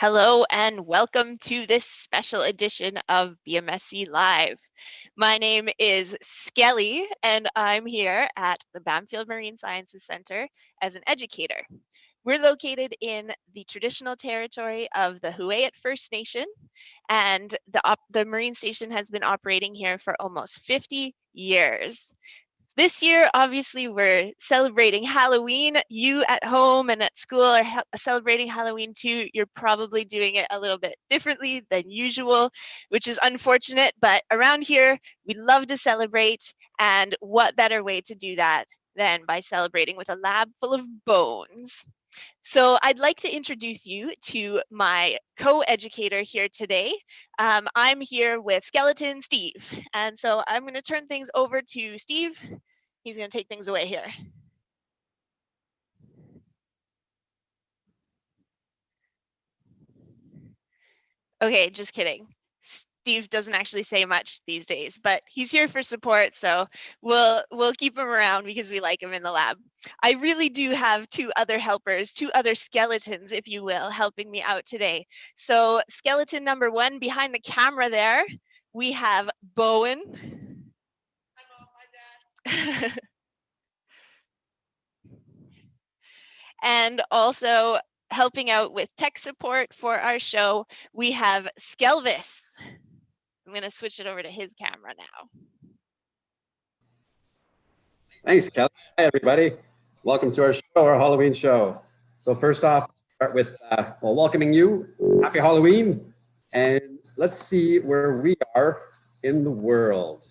Hello and welcome to this special edition of BMSC Live. My name is Skelly and I'm here at the Bamfield Marine Sciences Center as an educator. We're located in the traditional territory of the Huu-ay-aht First Nation, and the Marine Station has been operating here for almost 50 years. This year, obviously, we're celebrating Halloween. You at home and at school are celebrating Halloween too. You're probably doing it a little bit differently than usual, which is unfortunate. But around here, we love to celebrate. And what better way to do that than by celebrating with a lab full of bones? So I'd like to introduce you to my co-educator here today. I'm here with Skeleton Steve. And so I'm going to turn things over to Steve. He's going to take things away here. Okay, just kidding. Steve doesn't actually say much these days, but he's here for support, so we'll keep him around because we like him in the lab. I really do have two other helpers, two other skeletons, if you will, helping me out today. So skeleton number one behind the camera there, we have Bowen. Hi, Mom. And also helping out with tech support for our show, we have Skelvis. I'm going to switch it over to his camera now. Thanks, Kelly. Hi, everybody. Welcome to our show, our Halloween show. So first off, start with welcoming you. Happy Halloween. And let's see where we are in the world.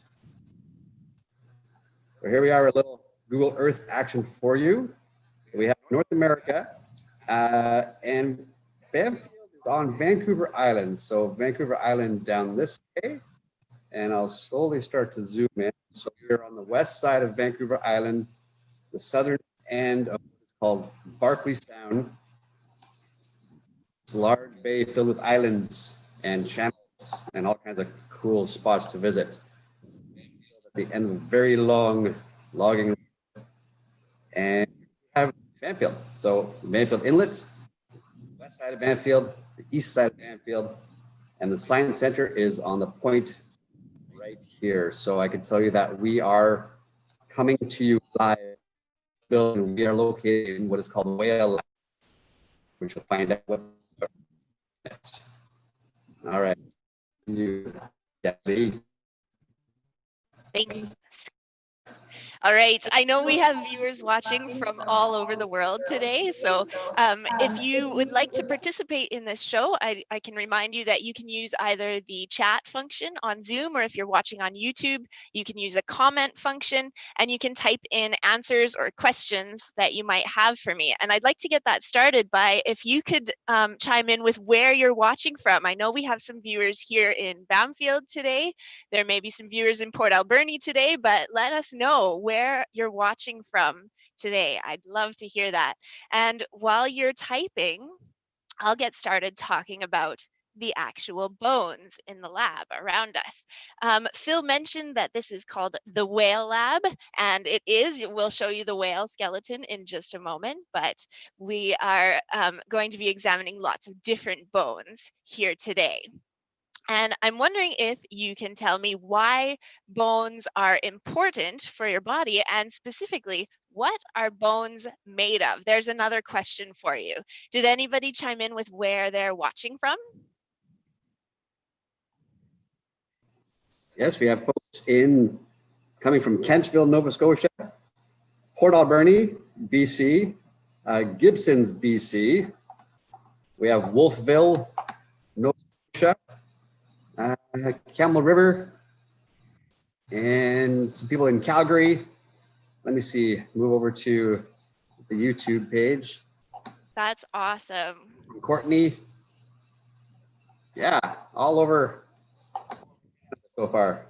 So here we are, a little Google Earth action for you. So we have North America and Bamfield is on Vancouver Island. So Vancouver Island down this way. And I'll slowly start to zoom in. So we're on the west side of Vancouver Island, the southern end of what's called Barkley Sound. It's a large bay filled with islands and channels and all kinds of cool spots to visit. It's at the end of a very long logging road. And we have Bamfield. So Bamfield Inlet, west side of Bamfield, the east side of Bamfield, and the Science Center is on the point right here. So I can tell you that we are coming to you live. We are located in what is called the Whale Lab, which you'll find out what. All right. Thank you. All right, I know we have viewers watching from all over the world today, so if you would like to participate in this show, I can remind you that you can use either the chat function on Zoom, or if you're watching on YouTube, you can use a comment function, and you can type in answers or questions that you might have for me. And I'd like to get that started by if you could chime in with where you're watching from. I know we have some viewers here in Bamfield today. There may be some viewers in Port Alberni today, but let us know where you're watching from today. I'd love to hear that. And while you're typing, I'll get started talking about the actual bones in the lab around us. Phil mentioned that this is called the Whale Lab, and it is. We'll show you the whale skeleton in just a moment, but we are going to be examining lots of different bones here today. And I'm wondering if you can tell me why bones are important for your body, and specifically, what are bones made of? There's another question for you. Did anybody chime in with where they're watching from? Yes, we have folks coming from Kentville, Nova Scotia, Port Alberni, BC, Gibsons, BC. We have Wolfville, Nova Scotia, Camel River, and some people in Calgary. Let me see, move over to the YouTube page. That's awesome. From Courtney. Yeah, all over so far.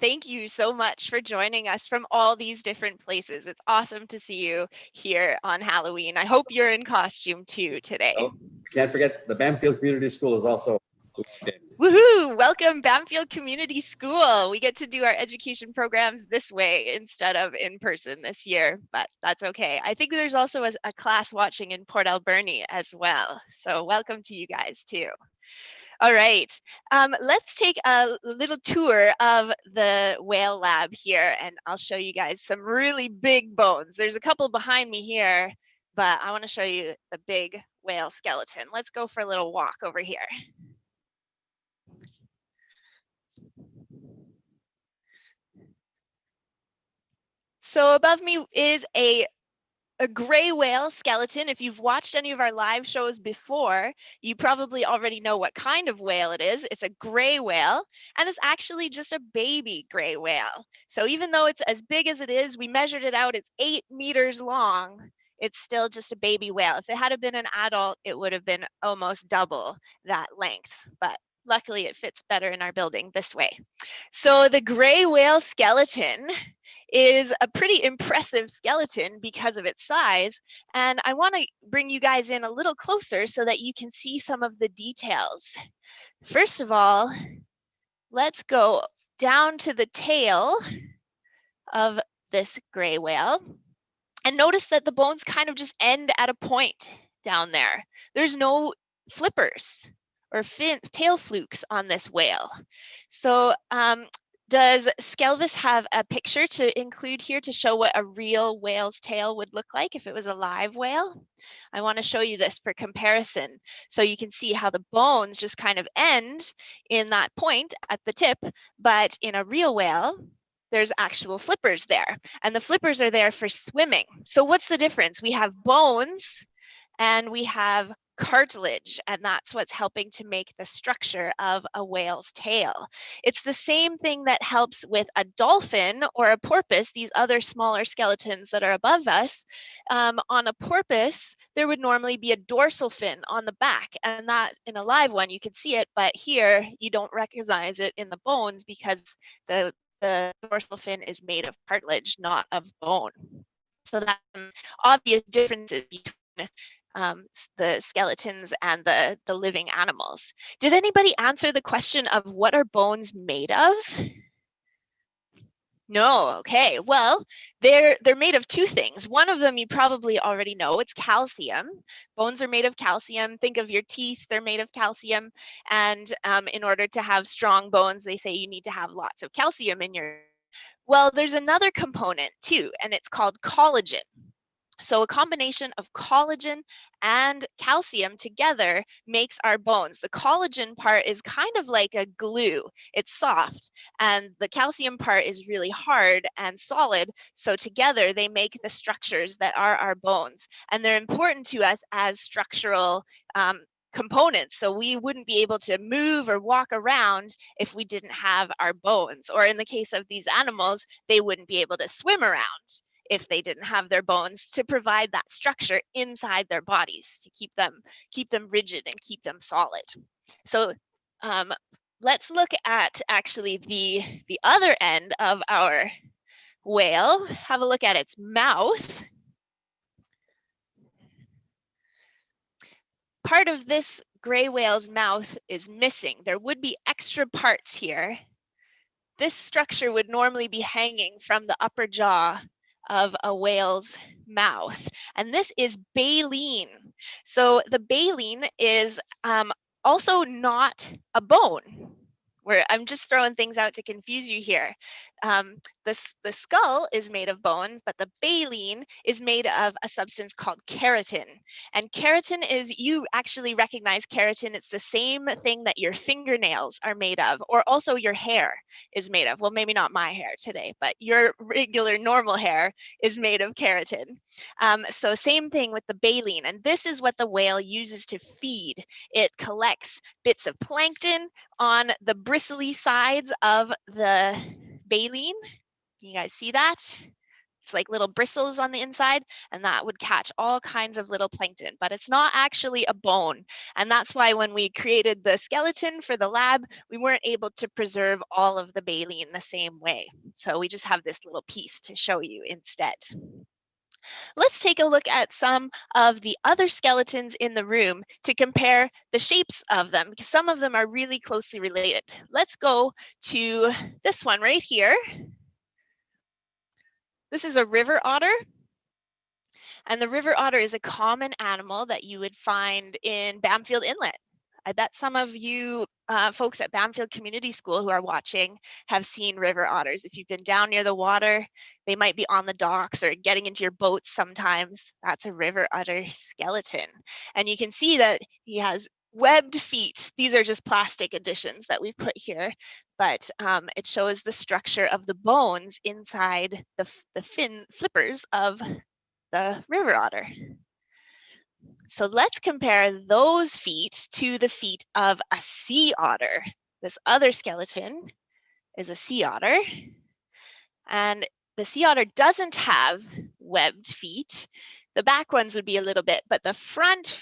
Thank you so much for joining us from all these different places. It's awesome to see you here on Halloween. I hope you're in costume too today. Oh, can't forget the Bamfield Community School is also logged in. Woohoo! Welcome Bamfield Community School. We get to do our education programs this way instead of in person this year, but that's okay. I think there's also a class watching in Port Alberni as well. So welcome to you guys too. All right, let's take a little tour of the whale lab here, and I'll show you guys some really big bones. There's a couple behind me here, but I want to show you the big whale skeleton. Let's go for a little walk over here. So above me is a gray whale skeleton. If you've watched any of our live shows before, you probably already know what kind of whale it is. It's a gray whale, and it's actually just a baby gray whale. So even though it's as big as it is, we measured it out, it's 8 meters long. It's still just a baby whale. If it had been an adult, it would have been almost double that length, but luckily it fits better in our building this way. So the gray whale skeleton is a pretty impressive skeleton because of its size. And I want to bring you guys in a little closer so that you can see some of the details. First of all, let's go down to the tail of this gray whale. And notice that the bones kind of just end at a point down there. There's no flippers or tail flukes on this whale. So does Skelvis have a picture to include here to show what a real whale's tail would look like if it was a live whale? I want to show you this for comparison so you can see how the bones just kind of end in that point at the tip, but in a real whale, there's actual flippers there, and the flippers are there for swimming. So what's the difference? We have bones and we have cartilage, and that's what's helping to make the structure of a whale's tail. It's the same thing that helps with a dolphin or a porpoise, these other smaller skeletons that are above us. On a porpoise, there would normally be a dorsal fin on the back, and that in a live one, you can see it, but here you don't recognize it in the bones because the dorsal fin is made of cartilage, not of bone. So that's obvious differences between the skeletons and the living animals. Did anybody answer the question of what are bones made of? No, okay. Well, they're made of two things. One of them you probably already know, it's calcium. Bones are made of calcium. Think of your teeth, they're made of calcium. And in order to have strong bones, they say you need to have lots of calcium in your. Well, there's another component too, and it's called collagen. So a combination of collagen and calcium together makes our bones. The collagen part is kind of like a glue. It's soft, and the calcium part is really hard and solid. So together they make the structures that are our bones. And they're important to us as structural components. So we wouldn't be able to move or walk around if we didn't have our bones. Or in the case of these animals, they wouldn't be able to swim around if they didn't have their bones to provide that structure inside their bodies to keep them rigid and keep them solid. So let's look at actually the other end of our whale. Have a look at its mouth. Part of this gray whale's mouth is missing. There would be extra parts here. This structure would normally be hanging from the upper jaw of a whale's mouth, and this is baleen. So the baleen is also not a bone. I'm just throwing things out to confuse you here. The skull is made of bones, but the baleen is made of a substance called keratin. And keratin is, you actually recognize keratin, it's the same thing that your fingernails are made of, or also your hair is made of. Well, maybe not my hair today, but your regular normal hair is made of keratin. So same thing with the baleen, and this is what the whale uses to feed. It collects bits of plankton on the bristly sides of the baleen. Can you guys see that? It's like little bristles on the inside, and that would catch all kinds of little plankton, but it's not actually a bone. And that's why when we created the skeleton for the lab, we weren't able to preserve all of the baleen the same way. So we just have this little piece to show you instead. Let's take a look at some of the other skeletons in the room to compare the shapes of them, because some of them are really closely related. Let's go to this one right here. This is a river otter. And the river otter is a common animal that you would find in Bamfield Inlet. I bet some of you folks at Bamfield Community School who are watching have seen river otters. If you've been down near the water, they might be on the docks or getting into your boats sometimes. That's a river otter skeleton. And you can see that he has webbed feet. These are just plastic additions that we put here, but it shows the structure of the bones inside the fin flippers of the river otter. So let's compare those feet to the feet of a sea otter. This other skeleton is a sea otter, and the sea otter doesn't have webbed feet. The back ones would be a little bit, but the front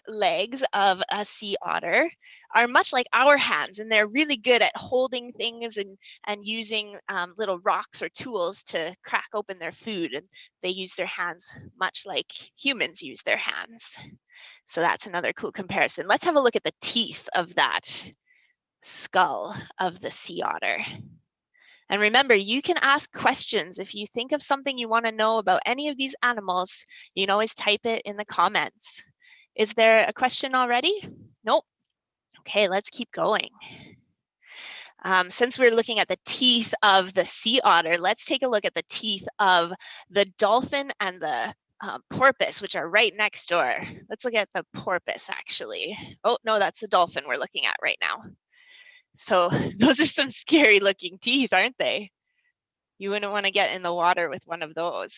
legs of a sea otter are much like our hands, and they're really good at holding things and using little rocks or tools to crack open their food. And they use their hands much like humans use their hands. So that's another cool comparison. Let's have a look at the teeth of that skull of the sea otter. And remember, you can ask questions. If you think of something you want to know about any of these animals, you can always type it in the comments. Is there a question already? Nope. Okay, let's keep going. Since we're looking at the teeth of the sea otter, let's take a look at the teeth of the dolphin and the porpoise, which are right next door. Let's look at the porpoise, actually. Oh, no, that's the dolphin we're looking at right now. So those are some scary looking teeth, aren't they? You wouldn't want to get in the water with one of those.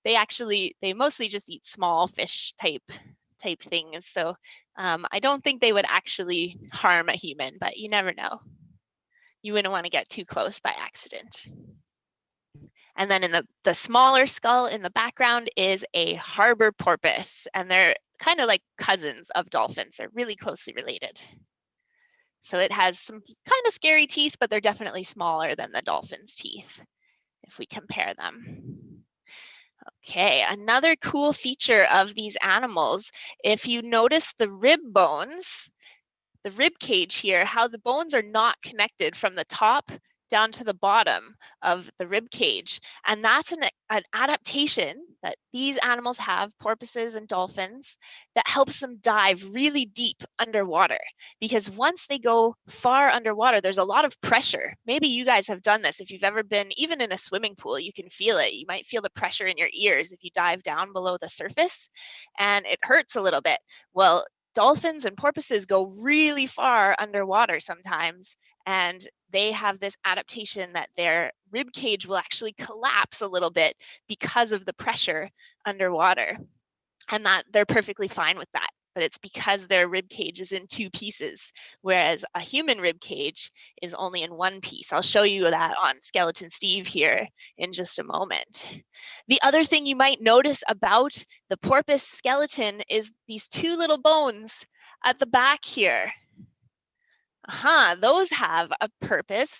They mostly just eat small fish type things. So I don't think they would actually harm a human, but you never know. You wouldn't want to get too close by accident. And then in the smaller skull in the background is a harbor porpoise, and they're kind of like cousins of dolphins. They're really closely related. So it has some kind of scary teeth, but they're definitely smaller than the dolphin's teeth if we compare them. Okay, another cool feature of these animals, if you notice the rib bones, the rib cage here, how the bones are not connected from the top down to the bottom of the rib cage. And that's an adaptation that these animals have, porpoises and dolphins, that helps them dive really deep underwater. Because once they go far underwater, there's a lot of pressure. Maybe you guys have done this. If you've ever been even in a swimming pool, you can feel it. You might feel the pressure in your ears if you dive down below the surface, and it hurts a little bit. Well, dolphins and porpoises go really far underwater sometimes, and they have this adaptation that their rib cage will actually collapse a little bit because of the pressure underwater, and that they're perfectly fine with that. But it's because their rib cage is in two pieces, whereas a human rib cage is only in one piece. I'll show you that on Skeleton Steve here in just a moment. The other thing you might notice about the porpoise skeleton is these two little bones at the back here. Those have a purpose.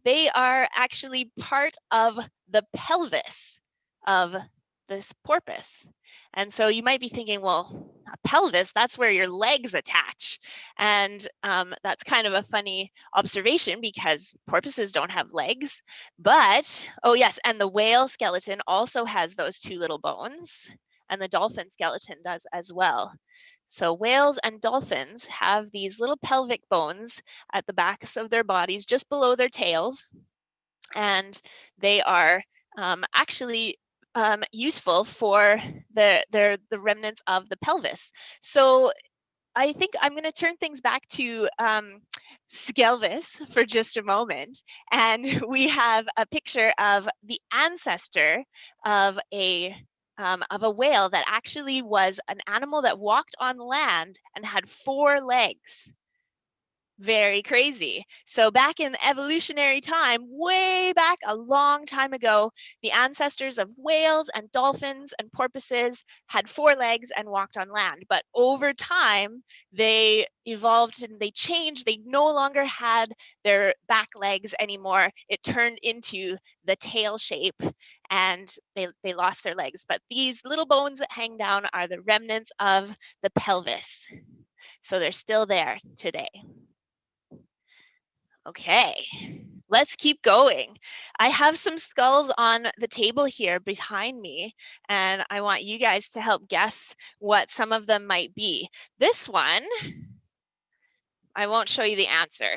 They are actually part of the pelvis of this porpoise. And so you might be thinking, well, a pelvis, that's where your legs attach. And that's kind of a funny observation because porpoises don't have legs. But, oh yes, and the whale skeleton also has those two little bones, and the dolphin skeleton does as well. So whales and dolphins have these little pelvic bones at the backs of their bodies, just below their tails, and they are actually useful for the remnants of the pelvis. So I think I'm going to turn things back to Skelvis for just a moment, and we have a picture of the ancestor of a whale that actually was an animal that walked on land and had 4 legs. Very crazy. So back in evolutionary time, way back a long time ago, the ancestors of whales and dolphins and porpoises had 4 legs and walked on land. But over time, they evolved and they changed. They no longer had their back legs anymore. It turned into the tail shape and they lost their legs. But these little bones that hang down are the remnants of the pelvis. So they're still there today. Okay, let's keep going. I have some skulls on the table here behind me, and I want you guys to help guess what some of them might be. This one, I won't show you the answer.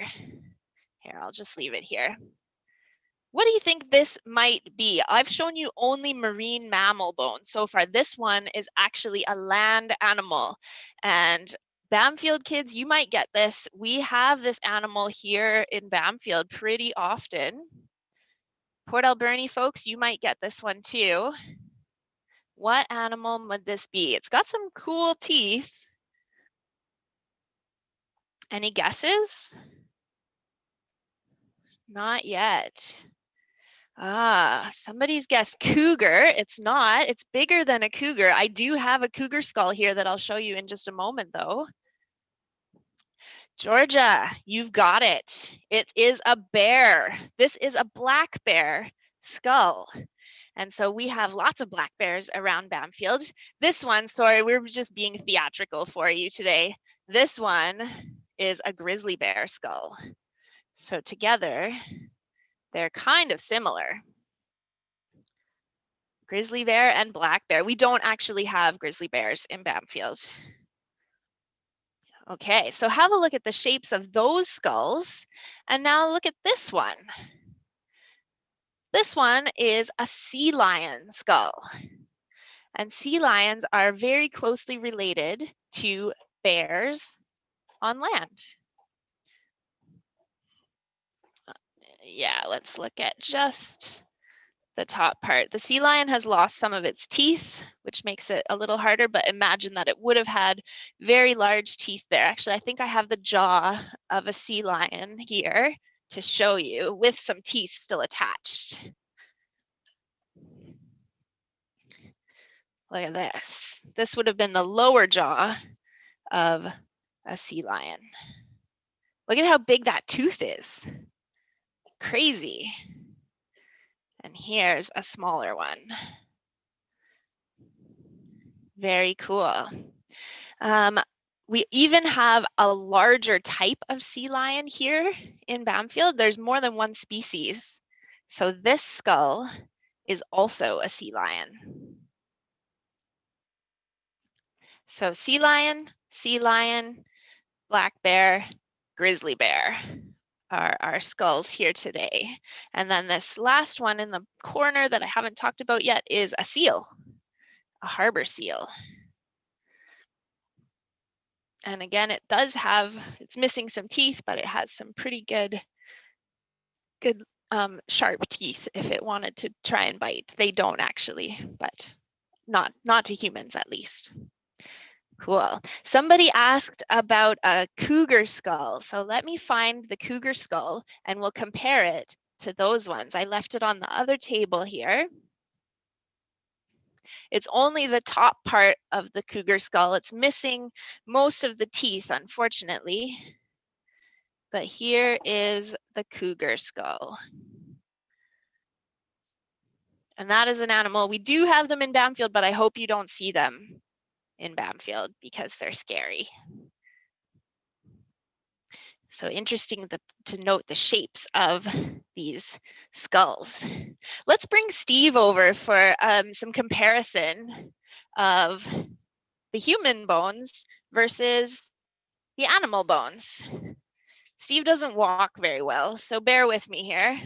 Here, I'll just leave it here. What do you think this might be? I've shown you only marine mammal bones so far. This one is actually a land animal, and Bamfield kids, you might get this. We have this animal here in Bamfield pretty often. Port Alberni folks, you might get this one too. What animal would this be? It's got some cool teeth. Any guesses? Not yet. Ah, somebody's guessed cougar. It's not. It's bigger than a cougar. I do have a cougar skull here that I'll show you in just a moment, though. Georgia, you've got it. It is a bear. This is a black bear skull. And so we have lots of black bears around Bamfield. This one, sorry, we're just being theatrical for you today. This one is a grizzly bear skull. So together, they're kind of similar. Grizzly bear and black bear. We don't actually have grizzly bears in Bamfield. Okay, so have a look at the shapes of those skulls. And now look at this one. This one is a sea lion skull. And sea lions are very closely related to bears on land. Yeah, let's look at just the top part. The sea lion has lost some of its teeth, which makes it a little harder, but imagine that it would have had very large teeth there. Actually, I think I have the jaw of a sea lion here to show you with some teeth still attached. Look at this. This would have been the lower jaw of a sea lion. Look at how big that tooth is. Crazy. And here's a smaller one. Very cool. We even have a larger type of sea lion here in Bamfield. There's more than one species. So this skull is also a sea lion. So sea lion, black bear, grizzly bear are our skulls here today. And then this last one in the corner that I haven't talked about yet is a seal, a harbor seal. And again, it does have, it's missing some teeth, but it has some pretty good sharp teeth if it wanted to try and bite. They don't actually, but not to humans at least. Cool. Somebody asked about a cougar skull. So let me find the cougar skull and we'll compare it to those ones. I left it on the other table here. It's only the top part of the cougar skull. It's missing most of the teeth, unfortunately. But here is the cougar skull. And that is an animal. We do have them in Bamfield, but I hope you don't see them in Bamfield because they're scary. So interesting to note the shapes of these skulls. Let's bring Steve over for some comparison of the human bones versus the animal bones. Steve doesn't walk very well, so bear with me here.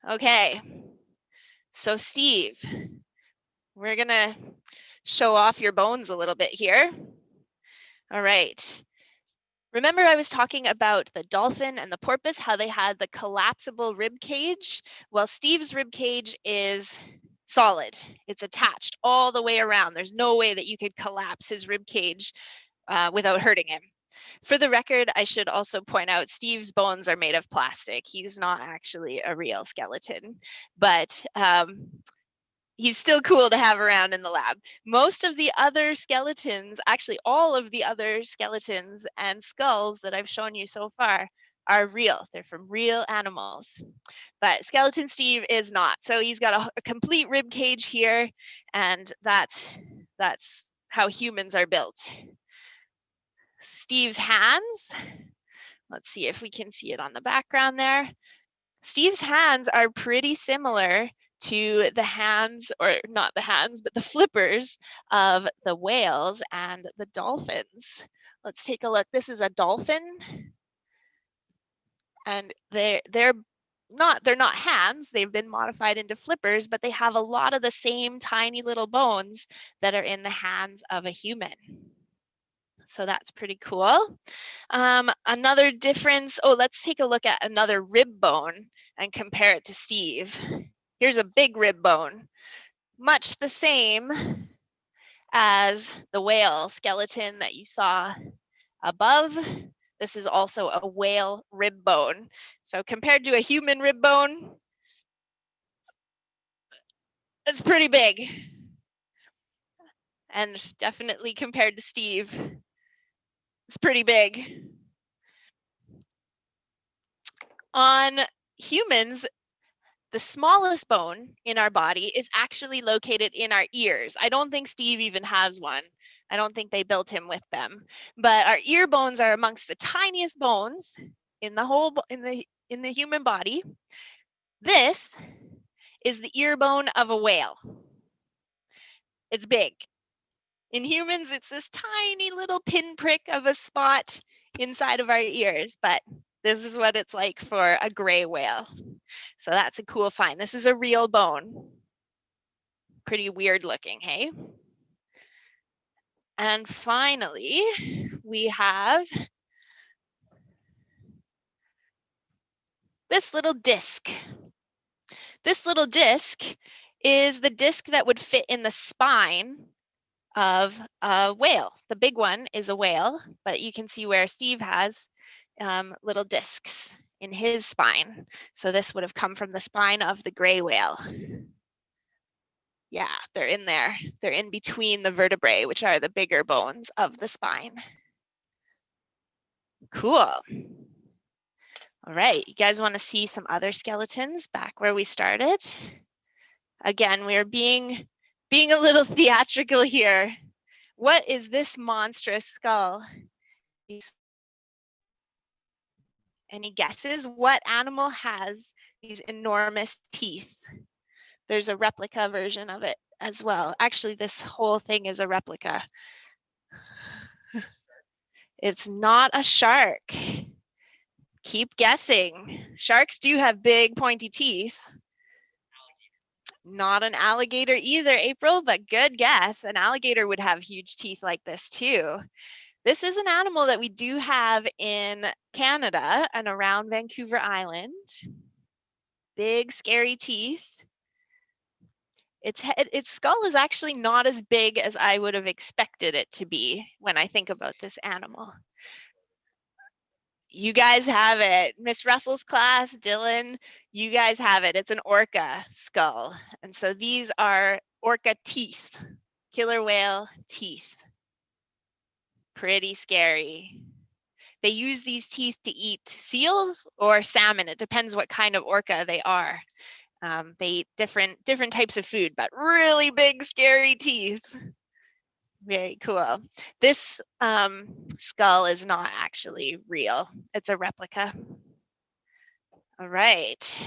Okay, so Steve, we're gonna show off your bones a little bit here. All right. Remember I was talking about the dolphin and the porpoise, how they had the collapsible rib cage? Well, Steve's rib cage is solid. It's attached all the way around. There's no way that you could collapse his rib cage without hurting him. For the record, I should also point out Steve's bones are made of plastic. He's not actually a real skeleton, but he's still cool to have around in the lab. Most of the other skeletons, actually all of the other skeletons and skulls that I've shown you so far are real. They're from real animals. But Skeleton Steve is not. So he's got a complete rib cage here, and that's how humans are built. Steve's hands, let's see if we can see it on the background there. Steve's hands are pretty similar to the hands, or not the hands, but the flippers of the whales and the dolphins. Let's take a look. This is a dolphin, and they're not hands. They've been modified into flippers, but they have a lot of the same tiny little bones that are in the hands of a human. So that's pretty cool. Another difference, let's take a look at another rib bone and compare it to Steve. Here's a big rib bone, much the same as the whale skeleton that you saw above. This is also a whale rib bone. So compared to a human rib bone, it's pretty big. And definitely compared to Steve, it's pretty big. On humans, the smallest bone in our body is actually located in our ears. I don't think Steve even has one. I don't think they built him with them. But our ear bones are amongst the tiniest bones in the whole in the human body. This is the ear bone of a whale. It's big. In humans, it's this tiny little pinprick of a spot inside of our ears, but this is what it's like for a gray whale. So that's a cool find. This is a real bone. Pretty weird looking, hey? And finally, we have this little disc. This little disc is the disc that would fit in the spine of a whale. The big one is a whale, but you can see where Steve has little discs in his spine. So this would have come from the spine of the gray whale. Yeah, they're in there. They're in between the vertebrae, which are the bigger bones of the spine. Cool. All right, you guys want to see some other skeletons back where we started? Again, we're being a little theatrical here. What is this monstrous skull? Any guesses? What animal has these enormous teeth? There's a replica version of it as well. Actually, this whole thing is a replica. It's not a shark. Keep guessing. Sharks do have big pointy teeth. Not an alligator either, April, but good guess. An alligator would have huge teeth like this too. This is an animal that we do have in Canada and around Vancouver Island. Big, scary teeth. Its skull is actually not as big as I would have expected it to be when I think about this animal. You guys have it. Miss Russell's class, Dylan, you guys have it. It's an orca skull. And so these are orca teeth, killer whale teeth. Pretty scary. They use these teeth to eat seals or salmon. It depends what kind of orca they are. They eat different types of food, but really big, scary teeth. Very cool. This skull is not actually real. It's a replica. All right.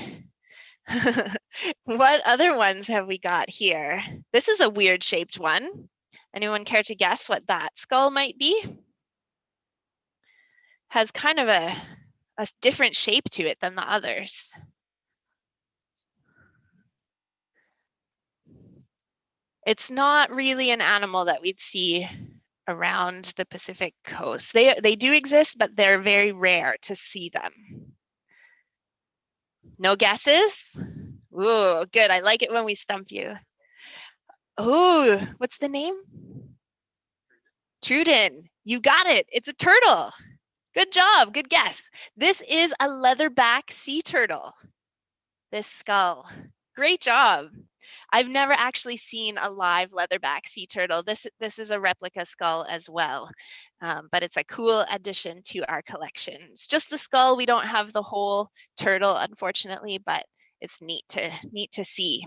What other ones have we got here? This is a weird shaped one. Anyone care to guess what that skull might be? Has kind of a different shape to it than the others. It's not really an animal that we'd see around the Pacific coast. They do exist, but they're very rare to see them. No guesses? Ooh, good. I like it when we stump you. Oh, what's the name? Truden. You got it. It's a turtle. Good job. Good guess. This is a leatherback sea turtle. This skull. Great job. I've never actually seen a live leatherback sea turtle. This is a replica skull as well, but it's a cool addition to our collection. It's just the skull. We don't have the whole turtle, unfortunately, but it's neat to see.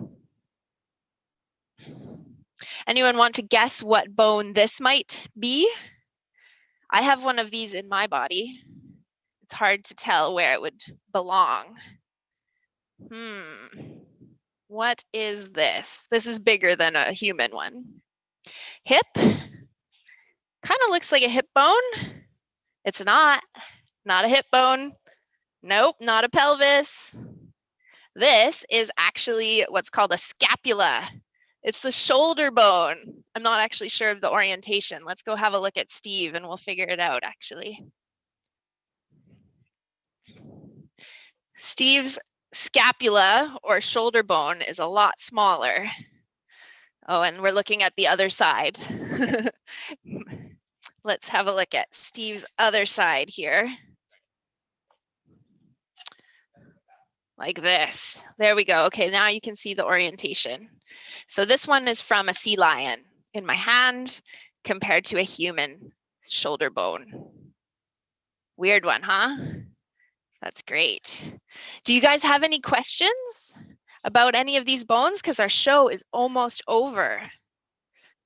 Anyone want to guess what bone this might be? I have one of these in my body. It's hard to tell where it would belong. What is this? This is bigger than a human one. Hip? Kind of looks like a hip bone. It's not a hip bone. Nope, not a pelvis. This is actually what's called a scapula. It's the shoulder bone. I'm not actually sure of the orientation. Let's go have a look at Steve and we'll figure it out actually. Steve's scapula or shoulder bone is a lot smaller. Oh, and we're looking at the other side. Let's have a look at Steve's other side here. Like this. There we go. Okay, now you can see the orientation. So this one is from a sea lion in my hand compared to a human shoulder bone. Weird one, huh? That's great. Do you guys have any questions about any of these bones? Because our show is almost over.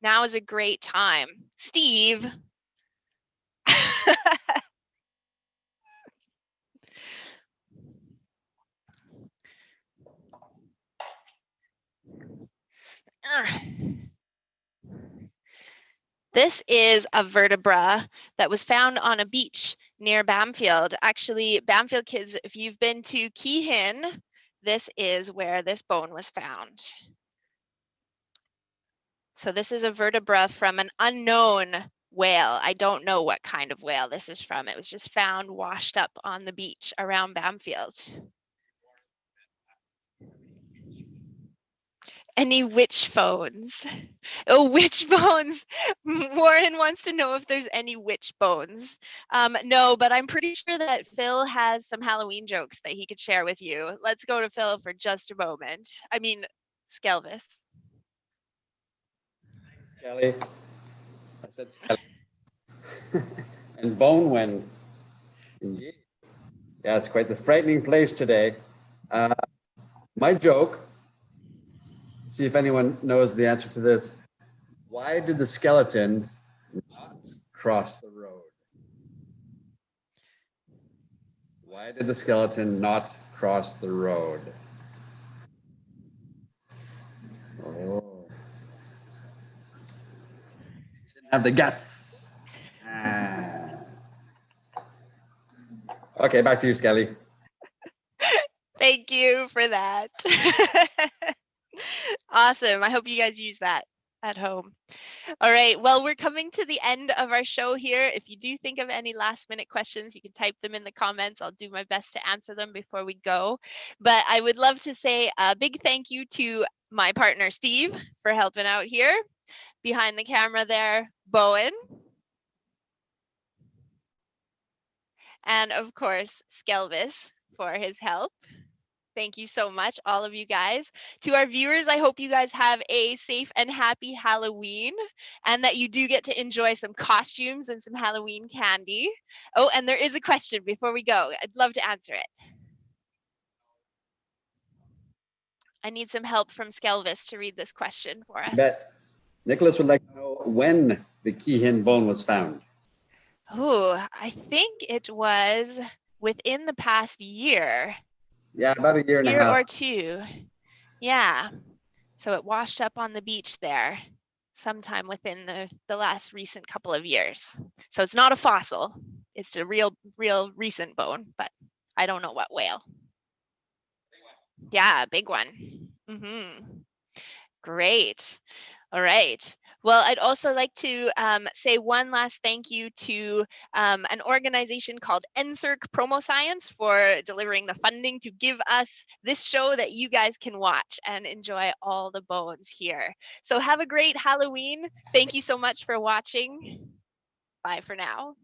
Now is a great time. Steve. This is a vertebra that was found on a beach near Bamfield. Actually, Bamfield kids, if you've been to Keehan, this is where this bone was found. So this is a vertebra from an unknown whale. I don't know what kind of whale this is from. It was just found washed up on the beach around Bamfield. Any witch bones? Oh, witch bones. Warren wants to know if there's any witch bones. No, but I'm pretty sure that Phil has some Halloween jokes that he could share with you. Let's go to Phil for just a moment. I mean, Skelvis. Skelly. I said Skelly. And bone when. Indeed. Yeah, it's quite the frightening place today. My joke, see if anyone knows the answer to this. Why did the skeleton not cross the road? Why did the skeleton not cross the road? Oh. He didn't have the guts. Okay, back to you, Skelly. Thank you for that. Awesome. I hope you guys use that at home. All right, well, we're coming to the end of our show here. If you do think of any last minute questions, you can type them in the comments. I'll do my best to answer them before we go. But I would love to say a big thank you to my partner, Steve, for helping out here. Behind the camera there, Bowen. And of course, Skelvis for his help. Thank you so much, all of you guys. To our viewers, I hope you guys have a safe and happy Halloween and that you do get to enjoy some costumes and some Halloween candy. Oh, and there is a question before we go. I'd love to answer it. I need some help from Skelvis to read this question for us. I bet Nicholas would like to know when the Keehan bone was found. Oh, I think it was within the past year. Yeah, about a year and a half. Year or two. Yeah. So it washed up on the beach there sometime within the last recent couple of years. So it's not a fossil. It's a real recent bone, but I don't know what whale. Yeah, big one. Great. All right. Well, I'd also like to say one last thank you to an organization called NSERC Promo Science for delivering the funding to give us this show that you guys can watch and enjoy all the bones here. So have a great Halloween. Thank you so much for watching. Bye for now.